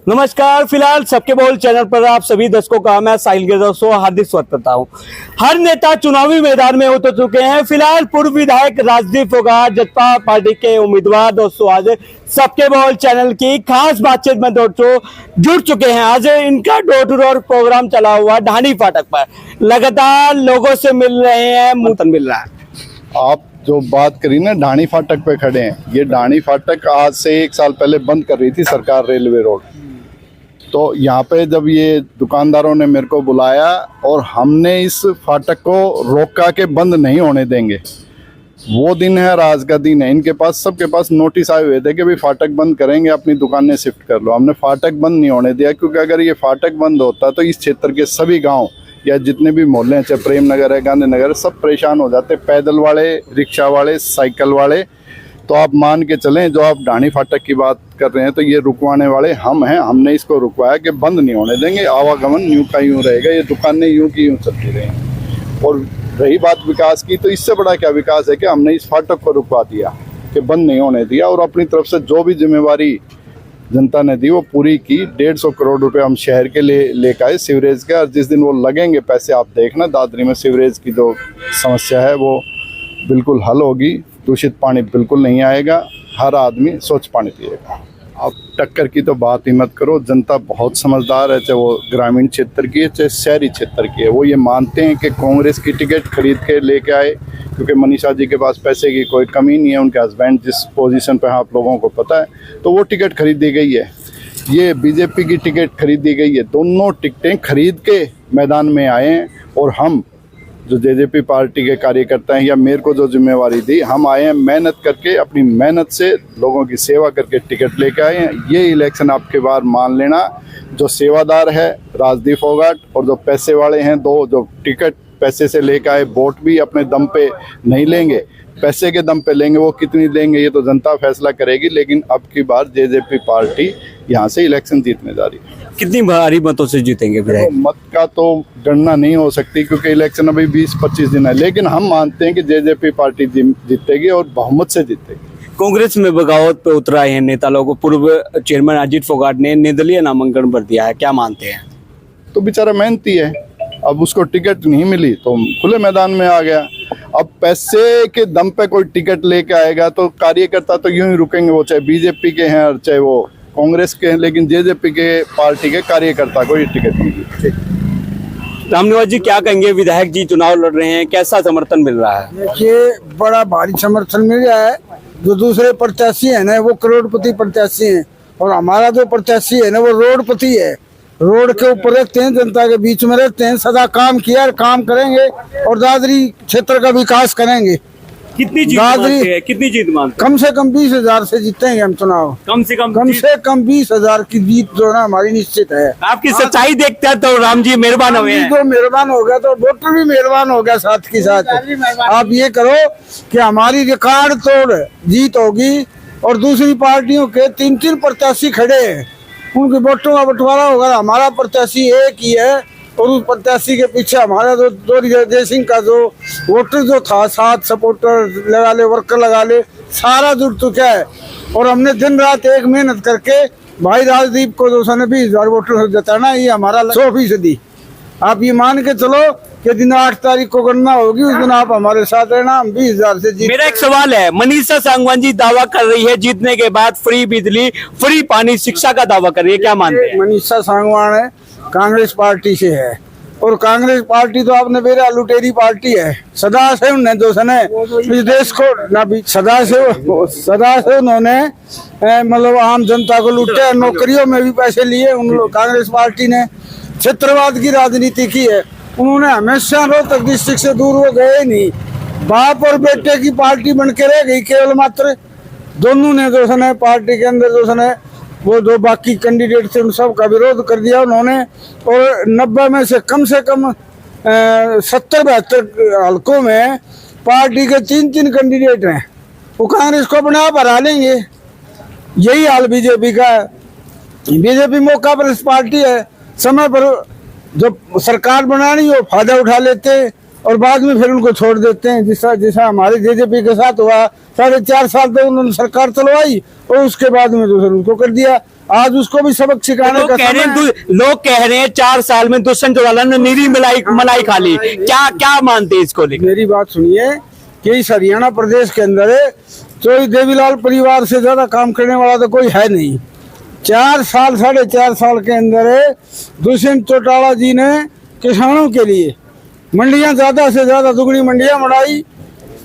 नमस्कार। फिलहाल सबके बोल चैनल पर आप सभी दर्शकों का मैं साहिल के दोस्तों हार्दिक स्वागत करता हूं। हर नेता चुनावी मैदान में उतर चुके हैं। फिलहाल पूर्व विधायक राजदीप फोगाट जसपा पार्टी के उम्मीदवार दोस्तों आज सबके बोल चैनल की खास बातचीत में दोस्तों जुड़ चुके हैं। आज इनका डोर टू डोर प्रोग्राम चला हुआ ढाणी फाटक पर, लगातार लोगों से मिल रहे हैं, मुतन मिल रहा है। आप जो बात करी ना ढाणी फाटक पे खड़े हैं, ये ढाणी फाटक आज से 1 साल पहले बंद कर रही थी सरकार रेलवे रोड। तो यहाँ पे जब ये दुकानदारों ने मेरे को बुलाया और हमने इस फाटक को रोका के बंद नहीं होने देंगे, वो दिन है, आज का दिन है। इनके पास सबके पास नोटिस आए हुए थे कि भाई फाटक बंद करेंगे, अपनी दुकानें शिफ्ट कर लो। हमने फाटक बंद नहीं होने दिया, क्योंकि अगर ये फाटक बंद होता तो इस क्षेत्र के सभी गाँव या जितने भी मोहल्ले हैं, चाहे प्रेम नगर है, गांधी नगर है, सब परेशान हो जाते, पैदल वाले, रिक्शा वाले, साइकिल वाले। तो आप मान के चलें, जो आप ढाणी फाटक की बात कर रहे हैं, तो ये रुकवाने वाले हम हैं। हमने इसको रुकवाया कि बंद नहीं होने देंगे, आवागमन यूं का यूं रहेगा, ये दुकानें यूं की यूं चलती रहेंगी। और रही बात विकास की, तो इससे बड़ा क्या विकास है कि हमने इस फाटक को रुकवा दिया, कि बंद नहीं होने दिया। और अपनी तरफ से जो भी जिम्मेवारी जनता ने दी वो पूरी की। 150 करोड़ रुपए हम शहर के लिए लेकर आए सीवरेज के, और जिस दिन वो लगेंगे पैसे, आप देखना दादरी में सीवरेज की जो समस्या है वो बिल्कुल हल होगी। दूषित पानी बिल्कुल नहीं आएगा, हर आदमी स्वच्छ पानी पिएगा। अब टक्कर की तो बात ही मत करो, जनता बहुत समझदार है, चाहे वो ग्रामीण क्षेत्र की है चाहे शहरी क्षेत्र की है। वो ये मानते हैं कि कांग्रेस की टिकट खरीद के लेके आए, क्योंकि मनीषा जी के पास पैसे की कोई कमी नहीं है। उनके हस्बैंड जिस पोजीशन पे है आप लोगों को पता है, तो वो टिकट खरीदी गई है। ये बीजेपी की टिकट खरीदी गई है। दोनों टिकटें खरीद के मैदान में आए हैं। और हम जो जेजेपी पार्टी के कार्यकर्ता हैं, या मेरे को जो जिम्मेवारी दी, हम आए हैं मेहनत करके, अपनी मेहनत से लोगों की सेवा करके टिकट लेके आए हैं। ये इलेक्शन आपके बार मान लेना, जो सेवादार है राजदीप फोगाट, और जो पैसे वाले हैं दो, जो टिकट पैसे से लेके आए, वोट भी अपने दम पे नहीं लेंगे, पैसे के दम पे लेंगे। वो कितनी लेंगे ये तो जनता फैसला करेगी। लेकिन अब की बार जेजेपी पार्टी यहाँ से इलेक्शन जीतने जा रही है। कितनी भारी मतों से जीतेंगे विधायक? मत का तो गणना नहीं हो सकती, क्योंकि इलेक्शन अभी 20-25 दिन है। लेकिन हम मानते हैं कि जेजेपी पार्टी जीतेगी और बहुमत से जीतेगी। कांग्रेस में बगावत पे उतरा है नेता लोगों। पूर्व चेयरमैन अजीत फोगाट ने निर्दलीय नामांकन भर दिया है, क्या मानते हैं? तो बेचारा मेहनती है, अब उसको टिकट नहीं मिली तो खुले मैदान में आ गया। अब पैसे के दम पे कोई टिकट लेके आएगा तो कार्यकर्ता तो यूं ही रुकेंगे, वो चाहे बीजेपी के हैं और चाहे वो कांग्रेस के हैं। लेकिन जेजेपी के पार्टी के कार्यकर्ता को ये टिकट नहीं मिली। रामनिवास जी क्या कहेंगे? विधायक जी चुनाव लड़ रहे हैं, कैसा समर्थन मिल रहा है? देखिए, बड़ा भारी समर्थन मिल रहा है। जो दूसरे प्रत्याशी है ना, वो करोड़पति प्रत्याशी हैं, और हमारा जो प्रत्याशी है ना, वो रोडपति है। रोड के ऊपर रहते हैं, जनता के बीच में रहते हैं, सदा काम किया और काम करेंगे, और दादरी क्षेत्र का विकास करेंगे। कितनी जीत मानते हैं? कितनी जीत मानते हैं? कम से कम 20,000 से जीतेंगे हम चुनाव। कम से कम 20,000 की जीत जो है हमारी निश्चित है। आपकी सच्चाई देखते हैं तो राम जी मेहरबान हुए हैं। तो मेहरबान हो गया तो वोटर भी मेहरबान हो गया साथ के साथ। आप ये करो कि हमारी रिकॉर्ड तोड़ जीत होगी, और दूसरी पार्टियों के 3-3 प्रत्याशी खड़े हैं, उनके वोटों का बंटवारा होगा। हमारा प्रत्याशी एक ही है, और उस प्रत्याशी के पीछे हमारा जो जय सिंह का जो वोटर जो था, 7 सपोर्टर लगा ले, वर्कर लगा ले, सारा जुड़ चुका है। और हमने दिन रात एक मेहनत करके भाई राजदीप को जो 20,000 वोटर जताना, ये हमारा 100%। आप ये मान के चलो कि दिन 8 तारीख को गणना होगी, उस दिन आप हमारे साथ रहना, हम 20,000 से जीत। मेरा एक सवाल है, मनीषा सांगवान जी दावा कर रही है जीतने के बाद फ्री बिजली, फ्री पानी, शिक्षा का दावा कर रही है, क्या मानते हैं? मनीषा सांगवान है, कांग्रेस पार्टी से है, और कांग्रेस पार्टी तो आपने मेरा लुटेरी पार्टी है। सदा से उन्होंने जो सने इस देश को ना भी सदा से उन्होंने मतलब आम जनता को लूटे, नौकरियों में भी पैसे लिए। उन लोग कांग्रेस पार्टी ने क्षेत्रवाद की राजनीति की है। उन्होंने हमेशा रोहतक डिस्ट्रिक्ट से दूर वो गए नहीं। बाप और बेटे की पार्टी बन के रह गई केवल मात्र। दोनों ने जो सने पार्टी के अंदर जो सने वो जो बाकी कैंडिडेट थे उन सब का विरोध कर दिया उन्होंने। और 90 में से कम 70-72 हल्कों में पार्टी के 3-3 कैंडिडेट हैं, वो कांग्रेस को अपने आप हरा लेंगे। यही हाल बीजेपी का है। बीजेपी मौका पर इस पार्टी है, समय पर जब सरकार बनानी हो फायदा उठा लेते हैं, और बाद में फिर उनको छोड़ देते हैं। जैसा हमारे जेजेपी के साथ हुआ, 4.5 साल तक उन्होंने सरकार चलवाई, और उसके बाद में दूसरे उनको कर दिया। आज उसको भी सबक सिखाने लोग का कह रहे समय है। हैं लोग कह रहे हैं 4 साल में दुष्यंत चौटाला ने नीली मलाई खा ली, क्या क्या मानते हैं इसको लेकर? मेरी बात सुनिए कि इस हरियाणा प्रदेश के अंदर तो देवीलाल परिवार से ज्यादा काम करने वाला तो कोई है नहीं। 4 साल 4.5 साल के अंदर दुष्यंत चौटाला जी ने किसानों के लिए मंडियां ज्यादा से ज्यादा दुगनी मंडियां बढ़ाई,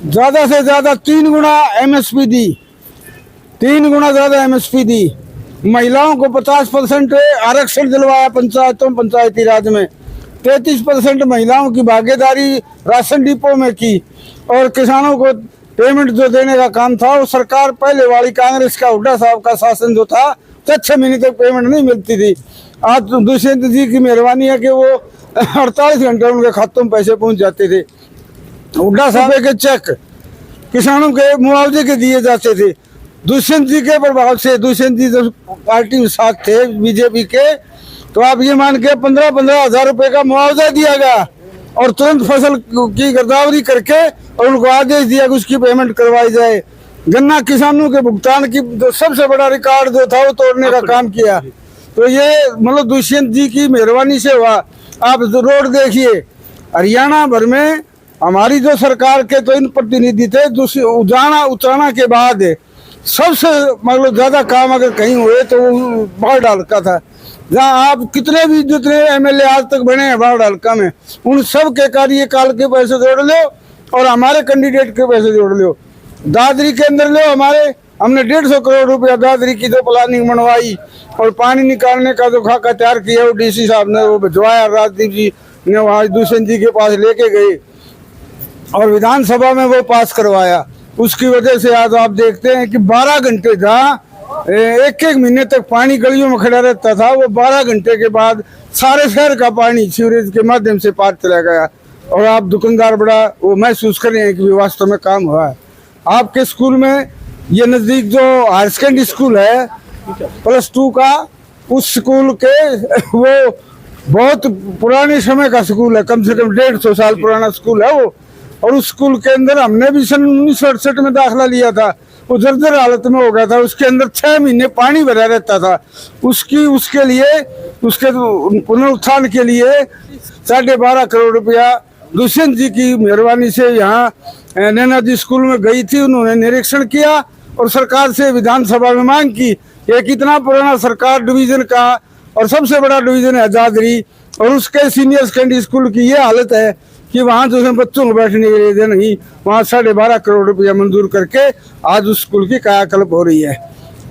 ज्यादा से ज्यादा 3 गुना एमएसपी दी, 3 गुना ज्यादा एमएसपी दी। महिलाओं को 50% आरक्षण दिलवाया पंचायती राज में, 33% महिलाओं की भागीदारी राशन डिपो में की, और किसानों को पेमेंट जो देने का काम था वो सरकार पहले वाली कांग्रेस का हुड्डा साहब का शासन जो था तो 6 महीने तक पेमेंट नहीं मिलती थी। आज दुष्यंत जी की मेहरबानी है कि वो 48 घंटे उनके खातों में पैसे पहुंच जाते थे। हुड्डा साहब के चेक किसानों के मुआवजे के दिए जाते थे। दुष्यंत जी के प्रभाव से, दुष्यंत जी जब पार्टी में साथ थे बीजेपी के, तो आप ये मान के 15-15 हजार रुपए का मुआवजा दिया गया और तुरंत फसल की गिरदावरी करके और उनको आदेश दिया कि उसकी पेमेंट करवाई जाए। गन्ना किसानों के भुगतान की जो सबसे बड़ा रिकॉर्ड जो था वो तोड़ने का काम किया। तो ये मतलब दुष्यंत जी की मेहरबानी से हुआ। आप रोड देखिए, हरियाणा भर में हमारी जो सरकार के तो इन प्रतिनिधि थे, उचाना के बाद सबसे मतलब ज्यादा काम अगर कहीं हुए तो वो बाढ़ हल्का था। जहाँ आप कितने भी जितने एमएलए आज तक बने हैं बाढ़ हल्का में, उन सब के कार्यकाल के पैसे जोड़ लो और हमारे कैंडिडेट के पैसे जोड़ लो। दादरी के अंदर लो, हमने 150 करोड़ रुपया दादरी की जो प्लानिंग बनवाई और पानी निकालने का जो खाका तैयार किया वो डीसी साहब ने वो भिजवाया, राजदीप जी ने वहाँ दुष्यंत जी के पास लेके गए और विधानसभा में वो पास करवाया। उसकी वजह से आज आप देखते हैं कि 12 घंटे जहाँ एक महीने तक पानी गलियों में खड़ा रहता था, वो 12 घंटे के बाद सारे शहर का पानी सीवरेज के माध्यम से पार चला गया। और आप दुकानदार बड़ा वो महसूस कर रहे हैं कि वास्तव में काम हुआ है। आपके स्कूल में ये नज़दीक जो हायर सेकेंडरी स्कूल है +2 का, उस स्कूल के वो बहुत पुराने समय का स्कूल है, कम से कम 150 साल पुराना स्कूल है वो। और उस स्कूल के अंदर हमने भी सन 1968 में दाखिला लिया था, वो जर्जर हालत में हो गया था। उसके अंदर 6 महीने पानी भरा रहता था। उसके लिए उसके पुनरुत्थान के लिए 12.5 करोड़ रुपया दुष्यंत जी की मेहरबानी से यहाँ नैना जी स्कूल में गई थी। उन्होंने निरीक्षण किया और सरकार से विधानसभा में मांग की। ये कितना पुराना सरकार डिवीजन का और सबसे बड़ा डिवीजन है दादरी, और उसके सीनियर सेकेंडरी स्कूल की ये हालत है कि वहाँ जो है बच्चों को बैठने के लिए नहीं, वहाँ 12.5 करोड़ रुपया मंजूर करके आज उस स्कूल की कायाकल्प हो रही है।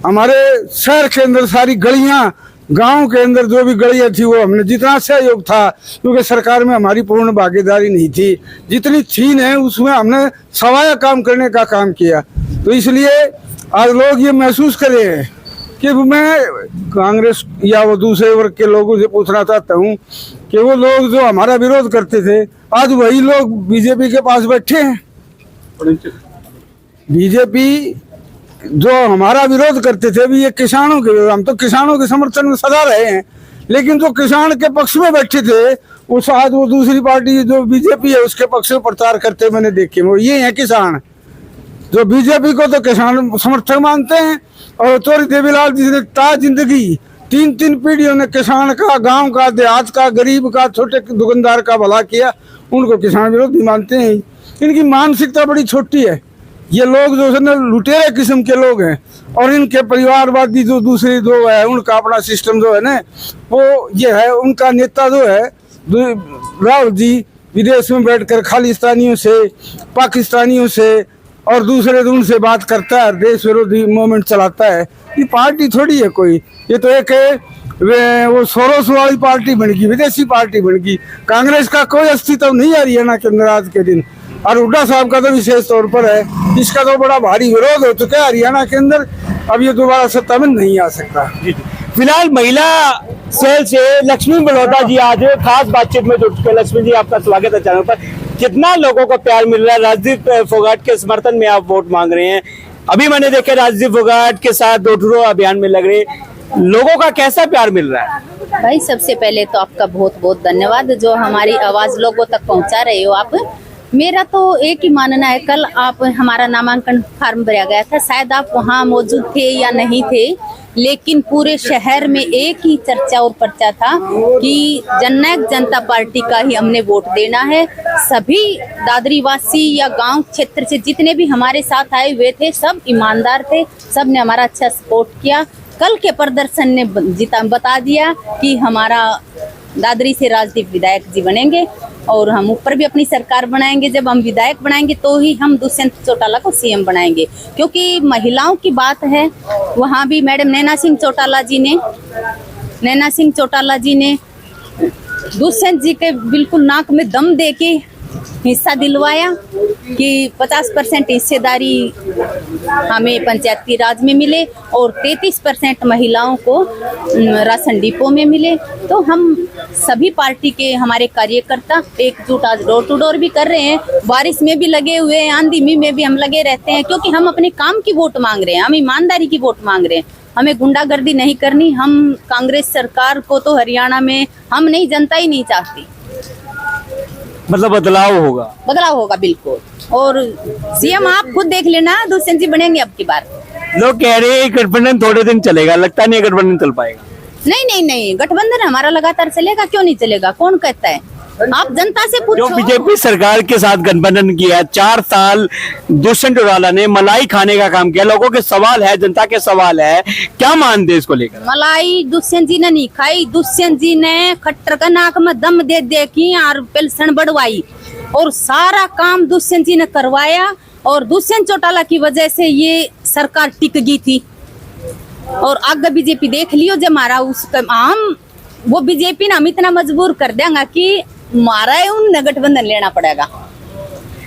हमारे शहर के अंदर सारी गलियाँ, गांव के अंदर जो भी गलियाँ थी वो हमने जितना सहयोग था, क्योंकि सरकार में हमारी पूर्ण भागीदारी नहीं थी, जितनी थी ने उसमें हमने सवाया काम करने का काम किया। तो इसलिए आज लोग ये महसूस कर रहे हैं कि मैं कांग्रेस या वो दूसरे वर्ग के लोगों से पूछना चाहता हूँ कि वो लोग जो हमारा विरोध करते थे आज वही लोग बीजेपी के पास बैठे हैं। बीजेपी जो हमारा विरोध करते थे भी ये किसानों के, हम तो किसानों के समर्थन में सदा रहे हैं, लेकिन जो किसान के पक्ष में बैठे थे उस आज वो दूसरी पार्टी जो बीजेपी है उसके पक्ष में प्रचार करते मैंने देखे। वो ये है किसान जो बीजेपी को तो किसान समर्थक मानते हैं, और चौधरी देवीलाल जी ने ता जिंदगी 3 पीढ़ियों ने किसान का, गांव का, देहात का, गरीब का, छोटे दुकानदार का भला किया, उनको किसान विरोधी मानते हैं। इनकी मानसिकता बड़ी छोटी है। ये लोग जो है ना लुटेरे किस्म के लोग हैं, और इनके परिवारवादी जो दूसरे जो है उनका अपना सिस्टम जो है ना वो ये है। उनका नेता जो है राहुल जी विदेश में बैठकर खालिस्तानियों से, पाकिस्तानियों से और दूसरे उनसे बात करता है, देश विरोधी मूवमेंट चलाता है। ये पार्टी थोड़ी है कोई, ये तो एक वो सोरोस वाली पार्टी बन गई, विदेशी पार्टी बन गई। कांग्रेस का कोई अस्तित्व नहीं है हरियाणा के अंदर आज के दिन, और हुड्डा साहब का तो विशेष तौर पर है। इसका तो बड़ा भारी विरोध हो चुका है हरियाणा के अंदर। अब ये दोबारा सत्ता में नहीं आ सकता। फिलहाल महिला सेल से लक्ष्मी बड़ौदा जी आज खास बातचीत में जुट चुके। लक्ष्मी जी आपका स्वागत है चैनल पर। कितना लोगों को प्यार मिल रहा है? राजदीप फोगाट के समर्थन में आप वोट मांग रहे हैं। अभी मैंने देखा राजदीप फोगाट के साथ डोर टू डोर अभियान में लग रहे, लोगों का कैसा प्यार मिल रहा है? भाई सबसे पहले तो आपका बहुत बहुत धन्यवाद जो हमारी आवाज लोगों तक पहुंचा रहे हो आप। मेरा तो एक ही मानना है, कल आप हमारा नामांकन फार्म भरा गया था, शायद आप वहाँ मौजूद थे या नहीं थे, लेकिन पूरे शहर में एक ही चर्चा और पर्चा था कि जननायक जनता पार्टी का ही हमने वोट देना है। सभी दादरी वासी या गांव क्षेत्र से जितने भी हमारे साथ आए हुए थे सब ईमानदार थे, सब ने हमारा अच्छा सपोर्ट किया। कल के प्रदर्शन ने बता दिया कि हमारा दादरी से राजदीप विधायक जी बनेंगे और हम ऊपर भी अपनी सरकार बनाएंगे। जब हम विधायक बनाएंगे तो ही हम दुष्यंत चौटाला को सीएम बनाएंगे, क्योंकि महिलाओं की बात है। वहाँ भी मैडम नैना सिंह चौटाला जी ने दुष्यंत जी के बिल्कुल नाक में दम दे के हिस्सा दिलवाया कि 50% हिस्सेदारी हमें पंचायती राज में मिले और 33% महिलाओं को राशन डिपो में मिले। तो हम सभी पार्टी के हमारे कार्यकर्ता एकजुट आज डोर टू डोर भी कर रहे हैं, बारिश में भी लगे हुए हैं, आंधी में भी हम लगे रहते हैं, क्योंकि हम अपने काम की वोट मांग रहे हैं, हम ईमानदारी की वोट मांग रहे हैं। हमें गुंडागर्दी नहीं करनी। हम कांग्रेस सरकार को तो हरियाणा में हम नहीं, जनता ही नहीं चाहती। मतलब बदलाव होगा बिल्कुल। और सीएम आप खुद देख लेना, दुष्यंत जी बनेंगे अब की बार। लोग कह रहे हैं गठबंधन थोड़े दिन चलेगा, लगता नहीं गठबंधन चल पाएगा। नहीं, गठबंधन हमारा लगातार चलेगा, क्यों नहीं चलेगा? कौन कहता है? आप जनता से पूछो। जो बीजेपी सरकार के साथ गठबंधन किया, 4 साल दुष्यंत चौटाला ने मलाई खाने का काम किया। लोगों के सवाल है, जनता के सवाल है, क्या मानते इसको लेकर? मलाई दुष्यंत जी ने नहीं खाई, दुष्यंत जी ने खट्टर का नाक में दम दे की और पेंशन बढ़वाई और सारा काम दुष्यंत जी ने करवाया। और दुष्यंत चौटाला की वजह से ये सरकार टिक गई थी। और आगे बीजेपी देख लियो, जब हमारा हम वो बीजेपी ने हम इतना मजबूर कर देंगे कि मारा है उन गठबंधन लेना पड़ेगा।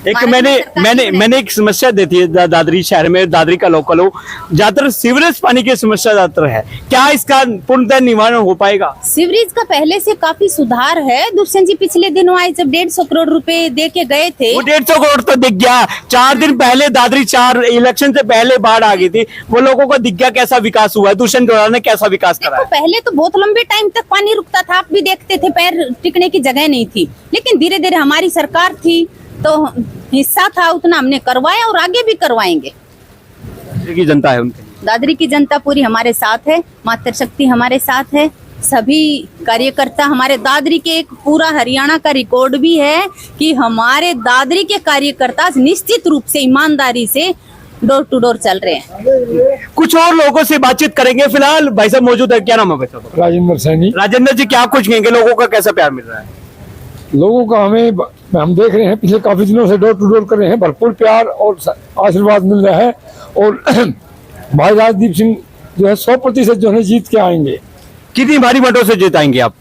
एक मैंने एक समस्या देती है दादरी शहर में, दादरी का लोकल हो, ज्यादातर सीवरेज पानी की समस्या ज्यादातर है। क्या इसका पूर्णतः निवारण हो पाएगा? सीवरेज का पहले से काफी सुधार है। दुष्यंत जी पिछले दिनों आए जब 150 करोड़ रुपए दे के गए थे। वो 150 करोड़ तो दिख गया। 4 दिन पहले दादरी 4 इलेक्शन से पहले बाढ़ आ गई थी, वो लोगों को दिख गया कैसा विकास हुआ है। दुष्यंत चौटाला ने कैसा विकास करा है? पहले तो बहुत लंबे टाइम तक पानी रुकता था, आप भी देखते थे, पैर टिकने की जगह नहीं थी। लेकिन धीरे धीरे हमारी सरकार थी तो हिस्सा था, उतना हमने करवाया और आगे भी करवाएंगे। की जनता है उनके, दादरी की जनता पूरी हमारे साथ है, मातृशक्ति हमारे साथ है, सभी कार्यकर्ता हमारे दादरी के। एक पूरा हरियाणा का रिकॉर्ड भी है कि हमारे दादरी के कार्यकर्ता निश्चित रूप से ईमानदारी से डोर टू डोर चल रहे हैं। कुछ और लोगों से बातचीत करेंगे। फिलहाल भाई साहब मौजूद है, क्या नाम है भाई साहब? राजेंद्र सैनी। राजेंद्र जी, क्या कुछ कहेंगे? लोगों का कैसा प्यार मिल रहा है? लोगों का हम देख रहे हैं, पिछले काफी दिनों से डोर टू डोर कर रहे हैं, भरपूर प्यार और आशीर्वाद मिल रहा है। और भाई राजदीप सिंह जो है 100% जो है जीत के आएंगे। कितनी भारी मतों से जीताएंगे आप?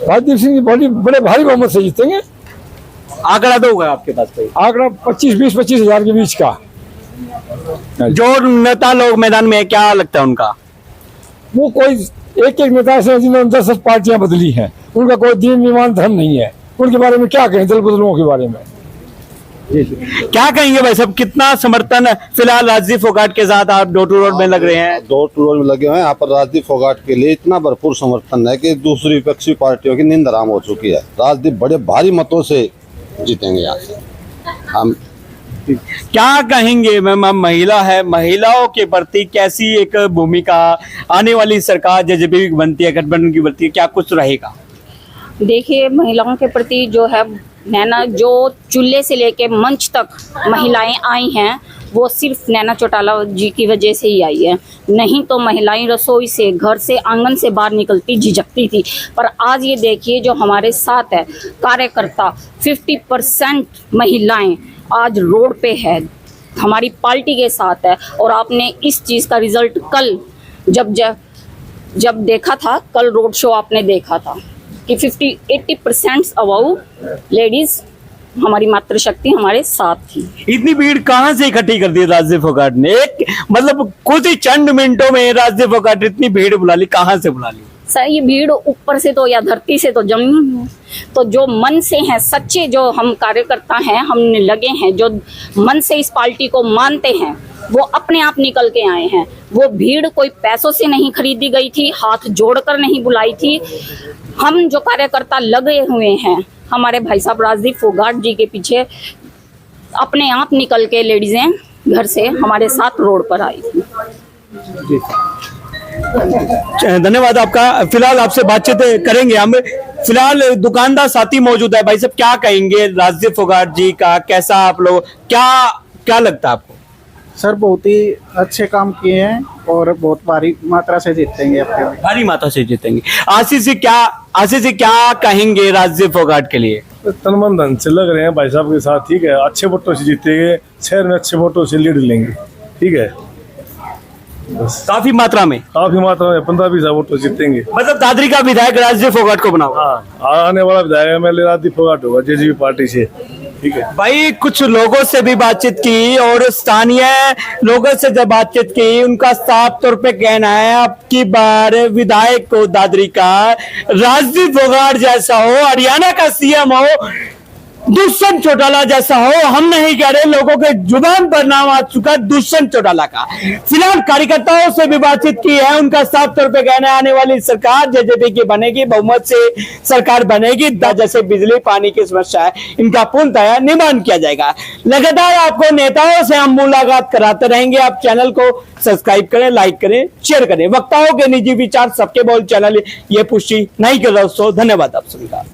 राजदीप सिंह बड़े भारी बहुमत से जीतेंगे। आंकड़ा तो होगा आपके पास? आंकड़ा 20-25 हजार के बीच का। जो नेता लोग मैदान में है, क्या लगता है उनका? वो कोई एक नेता ऐसे जिन्होंने 10 पार्टियां बदली हैं, उनका कोई दीन ईमान धर्म नहीं है। उनके बारे में क्या कहें, दल बदलुओं के बारे में क्या कहेंगे भाई साहब? कितना समर्थन फिलहाल राजदीप फोगाट के साथ आप डोर टू डोर में लग रहे हैं? डोर टू डोर में लगे हुए हैं। यहाँ पर राजदीप फोगाट के लिए इतना भरपूर समर्थन है कि दूसरी विपक्षी पार्टियों की नींद हराम हो चुकी है। राजदीप बड़े भारी मतों से जीतेंगे यहाँ से। हम क्या कहेंगे मैम, आप महिला है, महिलाओं के प्रति कैसी एक भूमिका आने वाली सरकार जेजेपी की बनती है, गठबंधन की बनती है, क्या कुछ रहेगा? देखिए, महिलाओं के प्रति जो है नैना, जो चूल्हे से लेके मंच तक महिलाएं आई हैं, वो सिर्फ नैना चौटाला जी की वजह से ही आई है। नहीं तो महिलाएं रसोई से, घर से, आंगन से बाहर निकलती झिझकती थी। पर आज ये देखिए, जो हमारे साथ है कार्यकर्ता, 50% महिलाएं आज रोड पे है, हमारी पार्टी के साथ है। और आपने इस चीज़ का रिजल्ट कल जब देखा था, कल रोड शो आपने देखा था कि 50-80% अबाउ लेडीज हमारी मातृशक्ति हमारे साथ थी। इतनी भीड़ कहाँ से इकट्ठी कर दी राजदीप फोगाट ने? एक मतलब कुछ ही चंद मिनटों में राजदीप फोगाट इतनी भीड़ बुला ली, कहाँ से बुला ली? सर, ये भीड़ ऊपर से तो या धरती से तो जमी है। तो जो मन से हैं, सच्चे जो हम कार्यकर्ता हैं, हमने लगे हैं, जो मन से इस पार्टी को मानते हैं, वो अपने आप निकल के आए हैं। वो भीड़ कोई पैसों से नहीं खरीदी गई थी, हाथ जोड़कर नहीं बुलाई थी। हम जो कार्यकर्ता लगे हुए हैं, हमारे भाई साहब राजदीप फोगाट जी के पीछे अपने आप निकल के लेडीजें घर से हमारे साथ रोड पर आई थी। धन्यवाद आपका। फिलहाल आपसे बातचीत करेंगे हम। फिलहाल दुकानदार साथी मौजूद है। भाई साहब क्या कहेंगे राजदीप फोगाट जी का, कैसा आप लोग क्या लगता है आपको? सर बहुत ही अच्छे काम किए हैं और बहुत भारी मात्रा से जीतेंगे अपने। भारी मात्रा से जीतेंगे। आशीष जी क्या कहेंगे राजदीप फोगाट के लिए? तन मन धन से लग रहे हैं भाई साहब के साथ, ठीक है। अच्छे वोटों से जीतेंगे, शहर में अच्छे वोटों से लीड लेंगे, ठीक है। बस काफी मात्रा में 15-20 वोटों से जीतेंगे। मतलब दादरी का विधायक राजदीप फोगाट को बनाओ। हाँ, आने वाला विधायक एमएलए राजदीप फोगाट होगा जेजेपी पार्टी से, ठीक है। भाई कुछ लोगों से भी बातचीत की और स्थानीय लोगों से जब बातचीत की, उनका साफ तौर पे कहना है अब की बार विधायक को दादरी का राजदीप फोगाट जैसा हो, हरियाणा का सीएम हो, दुष्यंत चौटाला जैसा हो। हम नहीं कह रहे, लोगों के जुबान पर नाम आ चुका है दुष्यंत चौटाला का। फिलहाल कार्यकर्ताओं से भी बातचीत की है, उनका साफ तौर पे कहना है आने वाली सरकार जेजेपी की बनेगी, बहुमत से सरकार बनेगी। जैसे बिजली पानी की समस्या है, इनका पूर्णतः निवारण किया जाएगा। लगातार आपको नेताओं से हम मुलाकात कराते रहेंगे। आप चैनल को सब्सक्राइब करें, लाइक करें, शेयर करें। वक्ताओं के निजी विचार सबके बोल चैनल ये पुष्टि नहीं कर रहा। धन्यवाद आप सभी का।